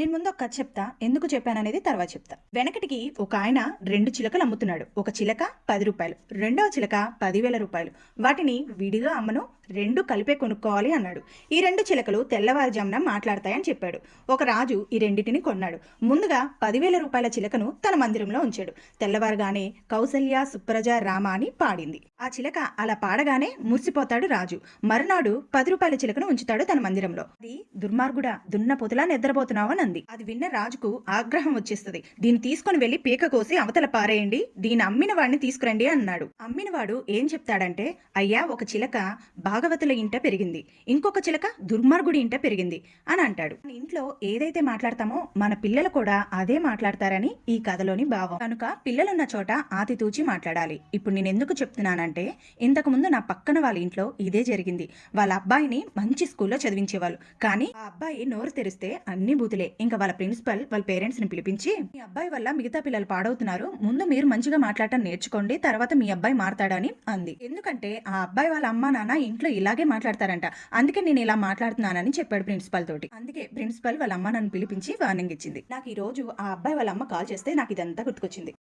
నేను ముందు ఒక కథ చెప్తా, ఎందుకు చెప్పాననేది తర్వాత చెప్తా. వెనకటికి ఒక ఆయన 2 చిలకలు అమ్ముతున్నాడు. ఒక చిలక 10 రూపాయలు, రెండవ చిలక 10,000 రూపాయలు. వాటిని విడిగా అమ్మను, 2 కలిపే కొనుక్కోవాలి అన్నాడు. ఈ 2 చిలకలు తెల్లవారుజామున మాట్లాడతాయని చెప్పాడు. ఒక రాజు ఈ రెండిటిని కొన్నాడు. ముందుగా 10,000 రూపాయల చిలకను తన మందిరంలో ఉంచాడు. తెల్లవారుగానే కౌసల్య సుప్రజ రామ అని పాడింది. ఆ చిలక అలా పాడగానే మురిసిపోతాడు రాజు. మరునాడు 10 రూపాయల చిలకను ఉంచుతాడు తన మందిరంలో. అది దుర్మార్గుడా, దున్న పొతులా నిద్రపోతున్నావు అని అంది. అది విన్న రాజుకు ఆగ్రహం వచ్చేస్తుంది. దీన్ని తీసుకుని వెళ్లి పీక కోసి అవతల పారేయండి, దీని అమ్మిన వాడిని తీసుకురండి అన్నాడు. అమ్మినవాడు ఏం చెప్తాడంటే, అయ్యా, ఒక చిలక భాగవతుల ఇంట పెరిగింది, ఇంకొక చిలక దుర్మార్గుడి ఇంట పెరిగింది అని అంటాడు. మన ఇంట్లో ఏదైతే మాట్లాడతామో మన పిల్లలు కూడా అదే మాట్లాడతారని ఈ కథలోని భావం. కనుక పిల్లలున్న చోట ఆతితూచి మాట్లాడాలి. ఇప్పుడు నేను ఎందుకు చెప్తున్నానంటే, ఇంతకు ముందు నా పక్కన వాళ్ళ ఇంట్లో ఇదే జరిగింది. వాళ్ళ అబ్బాయిని మంచి స్కూల్లో చదివించేవాళ్ళు, కానీ ఆ అబ్బాయి నోరు తెరిస్తే అన్ని బూతులే. ఇంకా వాళ్ళ ప్రిన్సిపల్ వాళ్ళ పేరెంట్స్ ని పిలిపించి, మీ అబ్బాయి వల్ల మిగతా పిల్లలు పాడవుతున్నారు, ముందు మీరు మంచిగా మాట్లాడటం నేర్చుకోండి, తర్వాత మీ అబ్బాయి మారతాడని అంది. ఎందుకంటే ఆ అబ్బాయి వాళ్ళ అమ్మా నాన్న ఇంట్లో ఇలాగే మాట్లాడతారంట, అందుకే నేను ఇలా మాట్లాడుతున్నానని చెప్పాడు ప్రిన్సిపల్ తోటి. అందుకే ప్రిన్సిపల్ వాళ్ళ అమ్మ నన్ను పిలిపించి వార్నింగ్ ఇచ్చింది. నాకు ఈ రోజు ఆ అబ్బాయి వాళ్ళ అమ్మ కాల్ చేస్తే నాకు ఇదంతా గుర్తుకొచ్చింది.